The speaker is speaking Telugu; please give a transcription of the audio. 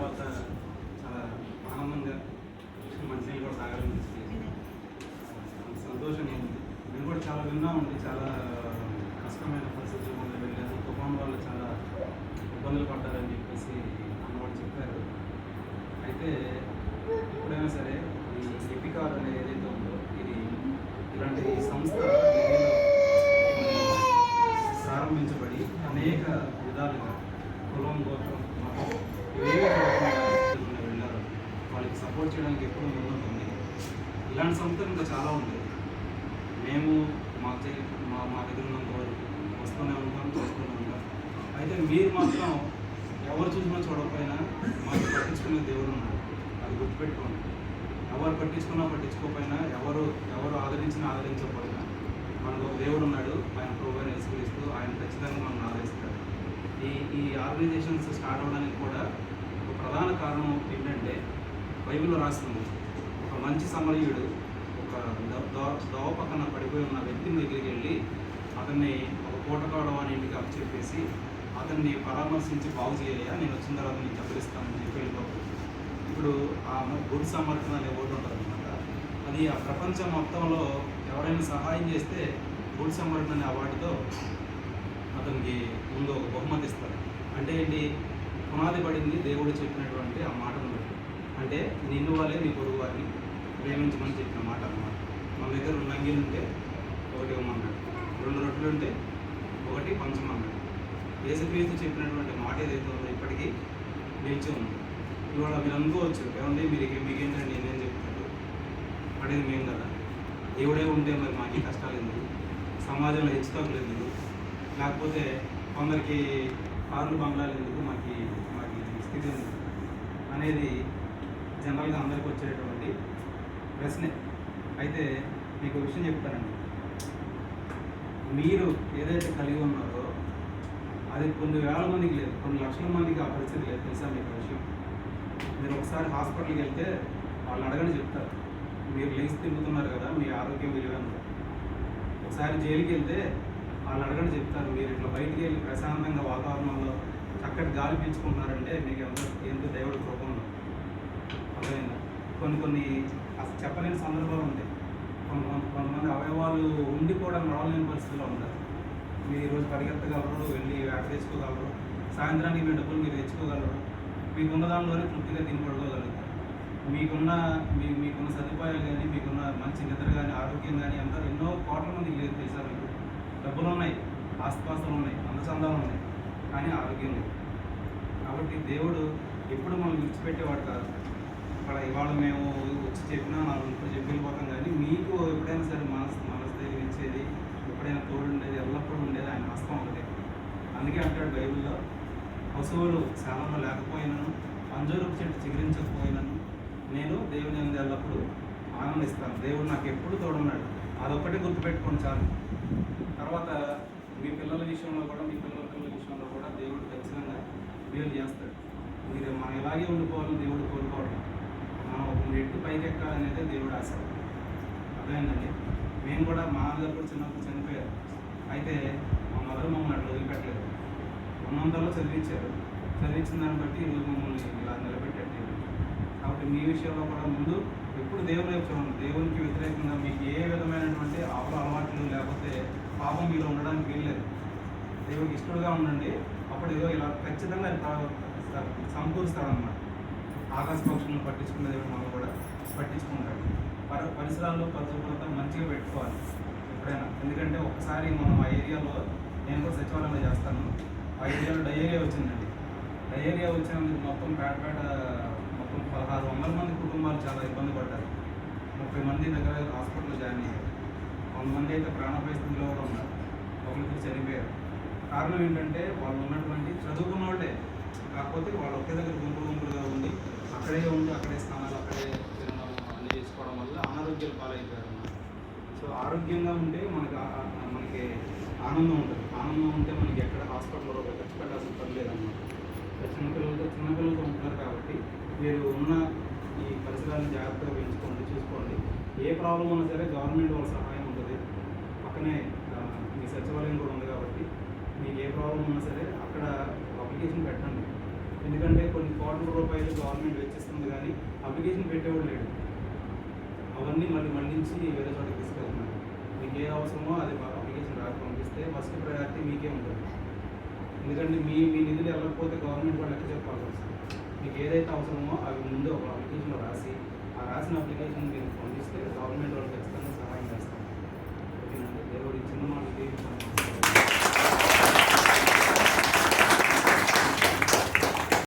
తర్వాత చాలా ఆనందంగా మంచినీళ్ళు కూడా తాగాలనిపించింది. సంతోషంగా ఉంది. నేను కూడా చాలా విన్నామండి, చాలా కష్టమైన పరిస్థితులు కొంత వెళ్ళాను. తుఫాను వల్ల చాలా ఇబ్బందులు పడ్డారని చెప్పేసి అన్నవాళ్ళు చెప్పారు. అయితే ఎప్పుడైనా సరే ఈ ఎపికార్ అనేది ఏదైతే ఉందో ఇది ఇలాంటి సంస్థ ప్రారంభించబడి అనేక విధాలుగా కులం, గోత్రం, మతం ఇవేవి వెళ్ళారు. వాళ్ళకి సపోర్ట్ చేయడానికి ఎప్పుడు ముందుంటుంది. ఇలాంటి సంస్థలు ఇంకా చాలా ఉంటాయి. మేము మా దగ్గర ఉన్నంత వరకు వస్తూనే ఉంటాం, చూస్తూనే ఉంటాం. అయితే మీరు మాత్రం ఎవరు చూసినా చూడకపోయినా మాకు పట్టించుకునే దేవుడు ఉన్నాడు, అది గుర్తుపెట్టుకోండి. ఎవరు పట్టించుకోకపోయినా ఎవరు ఆదరించకపోయినా మనకు ఒక దేవుడు ఉన్నాడు, ఆయన ప్రభువుని యేసుక్రీస్తు. ఆయన ఖచ్చితంగా మనం ఆదరిస్తాడు. ఈ ఆర్గనైజేషన్స్ స్టార్ట్ అవ్వడానికి కూడా ఒక ప్రధాన కారణం ఏంటంటే బైబిల్లో రాస్తుంది, ఒక మంచి సమరయుడు ఒక దోవ పక్కన పడిపోయి ఉన్న వ్యక్తిని దగ్గరికి వెళ్ళి అతన్ని ఒక పూటకాడవ అని ఇంటికి అప్పచెప్పేసి అతన్ని పరామర్శించి బాగు చేయాలి, నేను వచ్చిన తర్వాత నేను చెప్పిస్తానని చెప్పి వెళ్ళిపోతాను. ఇప్పుడు ఆ గుడ్ సమర్థన అనే ఓటు ఉంటుంది అనమాట. అది ఆ ప్రపంచం మొత్తంలో ఎవరైనా సహాయం చేస్తే గుడ్ సమర్థన అనే అవార్డుతో అతనికి ముందు ఒక బహుమతి ఇస్తారు. అంటే ఏంటి, పునాది పడింది దేవుడు చెప్పినటువంటి ఆ మాటను బట్టి. అంటే నిన్ను వాళ్ళే నీ పొరుగు వారిని ప్రేమించమని చెప్పిన మాట అన్నమాట. మన దగ్గర 2 అంగీలు ఉంటే ఒకటి ఇవ్వమన్నాడు, 2 రొట్టెలు ఉంటే ఒకటి పంచమన్నాడు. యేసుక్రీస్తు చెప్పినటువంటి మాట ఏదైతే ఉందో ఇప్పటికీ నిలిచి ఉంది. ఇవాళ మీరు అనుకోవచ్చు, ఏమంటే మీకేంటండి నేనేం చెప్తాను, పడేది మేము కదా, దేవుడే ఉంటే మరి మాకు ఈ కష్టాలు ఎందుకు, సమాజంలో హెచ్చుతగ్గులు ఎందుకు, లేకపోతే కొందరికి కార్లు బంగ్లాలు ఎందుకు, మాకు స్థితి ఎందుకు అనేది జనరల్గా అందరికీ వచ్చేటువంటి ప్రశ్నే. అయితే మీకు విషయం చెప్తానండి, మీరు ఏదైతే కలిగి ఉన్నారో అది కొన్ని వేల మందికి లేదు, కొన్ని లక్షల మందికి ఆ పరిస్థితి లేదు. తెలుసా మీకు విషయం? మీరు ఒకసారి హాస్పిటల్కి వెళ్తే వాళ్ళు అడగని చెప్తారు, మీరు లేచి తిరుగుతున్నారు కదా, మీ ఆరోగ్యం విలువైంది. ఒకసారి జైలుకి వెళ్తే వాళ్ళు అడగని చెప్తారు, మీరు ఇట్లా బయటికి వెళ్ళి ప్రశాంతంగా వాతావరణంలో చక్కటి గాలి పీల్చుకుంటున్నారంటే మీకు ఎంతో దేవుడి కృప ఉంది. అర్థమైందా? కొన్ని అసలు చెప్పలేని సందర్భాలు ఉంటాయి. కొంతమంది అవయవాలు ఉండి కూడా నడవలేని పరిస్థితిలో ఉంటారు. మీరు ఈరోజు పరిగెత్తగలరు, వెళ్ళి వేట తెచ్చుకోగలరు, సాయంత్రానికి మీ డబ్బులు మీరు తెచ్చుకోగలరు, మీకున్న దానిలోనే తృప్తిగా తిని పడుకోగలుగుతారు. మీకున్న సదుపాయాలు కానీ, మీకున్న మంచి నిద్ర కానీ, ఆరోగ్యం కానీ అందరూ ఎన్నో కోట్ల మందికి లేదు. తెలుసా మీకు? డబ్బులు ఉన్నాయి, ఆస్తిపాస్తులు ఉన్నాయి, అందచందాలు ఉన్నాయి, కానీ ఆరోగ్యం లేదు. కాబట్టి దేవుడు ఎప్పుడు మనం విడిచిపెట్టేవాడు కాదు. అక్కడ ఇవాళ మేము వచ్చి చెప్పినా మనం ఇప్పుడు చెప్పి వెళ్ళిపోతాం, కానీ మీకు ఎప్పుడైనా సరే మనస్థైర్యం ఇచ్చేది, ఎప్పుడైనా తోడు ఉండేది, ఎల్లప్పుడూ ఉండేది ఆయన హస్తం ఒకటే. అందుకే అంటాడు బైబిల్లో, పశువులు శాలలో లేకపోయినాను, అంజూరపు చెట్టు చిగురించకపోయినాను, నేను దేవుని యందు ఎల్లప్పుడూ ఆనందిస్తాను. దేవుడు నాకు ఎప్పుడు తోడున్నాడు. అదొక్కటే గుర్తుపెట్టుకోండి చాలు. తర్వాత మీ పిల్లల విషయంలో కూడా, మీ పిల్లల విషయంలో కూడా దేవుడు ఖచ్చితంగా మేలు చేస్తాడు. మీరు మనం ఇలాగే ఉండిపోవాలని దేవుడు కోరుకోవడం, మనం ఒక ఎట్టు పైకి ఎక్కాలనేదే దేవుడు ఆశ. అర్థమైందండి? మేము కూడా మా నాన్నగారు కూడా చిన్నప్పుడు చనిపోయారు. అయితే మా మదర్ మమ్మల్ని అట్లా వదిలిపెట్టలేదు, ఉన్నంతలో చదివించిన దాన్ని బట్టి ఈరోజు మమ్మల్ని ఇలా నిలబెట్టండి. కాబట్టి మీ విషయంలో కూడా ముందు ఎప్పుడు దేవుని వైపు చూడండి. దేవునికి వ్యతిరేకంగా మీకు ఏ విధమైనటువంటి అలవాట్లు లేకపోతే పాపం మీలో ఉండడానికి వీల్లేదు. దేవుడికి ఇష్టడుగా ఉండండి. అప్పుడు ఏదో ఇలా ఖచ్చితంగా సమకూరుస్తాడన్నమాట. ఆకాశ పక్షులను పట్టించుకున్న దేవుడు మనం కూడా పట్టించుకుంటాడు. పరిసరాల్లో పరిశుభ్రత మంచిగా పెట్టుకోవాలి ఎప్పుడైనా. ఎందుకంటే ఒకసారి మనం ఆ ఏరియాలో, నేను కూడా సచివాలయంలో చేస్తాను, ఆ ఏరియాలో డయేరియా వచ్చిందండి. డయేరియా వచ్చినందుకు మొత్తం పేట మొత్తం 1600 మంది కుటుంబాలు చాలా ఇబ్బంది పడ్డారు. 30 మంది దగ్గర హాస్పిటల్లో జాయిన్ అయ్యారు. కొంతమంది అయితే ప్రాణాపాయ స్థితిలో కూడా ఉన్నారు, ఒకరికి చనిపోయారు. కారణం ఏంటంటే వాళ్ళు ఉన్నటువంటి చదువుకున్న వాళ్ళే, కాకపోతే వాళ్ళు ఒకే దగ్గర గుంపులుగా ఉండి అక్కడే స్నానాలు, అక్కడే తినడం అన్నీ చేసుకోవడం వల్ల అనారోగ్యాలు పాలైపోయారు అన్నమాట. సో ఆరోగ్యంగా ఉంటే మనకి ఆనందం ఉంటుంది. ఆనందం ఉంటే మనకి ఎక్కడ హాస్పిటల్లో ఖర్చు పెట్టాల్సిన పని లేదన్నమాట. చిన్నపిల్లలతో ఉంటున్నారు కాబట్టి మీరు ఉన్న ఈ పరిసరాలను జాగ్రత్తగా పెంచుకోండి, చూసుకోండి. ఏ ప్రాబ్లం ఉన్నా సరే గవర్నమెంట్ వాళ్ళ సహాయం ఉంటుంది. పక్కనే మీ సచివాలయం కూడా ఉంది కాబట్టి మీకు ఏ ప్రాబ్లం ఉన్నా సరే అక్కడ అప్లికేషన్ పెట్టండి. ఎందుకంటే కొన్ని కోట్ల రూపాయలు గవర్నమెంట్ వెచ్చిస్తుంది, కానీ అప్లికేషన్ పెట్టేవాడు లేడు. అవన్నీ మళ్ళించి వేరే చోటకి తీసుకెళ్తున్నారు. మీకు ఏ అవసరమో అది అప్లికేషన్ రాసి పంపిస్తే ఫస్ట్ ప్రయారిటీ మీకే ఉంటుంది. ఎందుకంటే మీ నిధులు వెళ్ళకపోతే గవర్నమెంట్ వాళ్ళు లెక్క చెప్పాల్సి వస్తుంది. మీకు ఏదైతే అవసరమో అవి ముందు ఒక అప్లికేషన్లో రాసి, ఆ రాసిన అప్లికేషన్ మీరు పంపిస్తే గవర్నమెంట్ వాళ్ళకి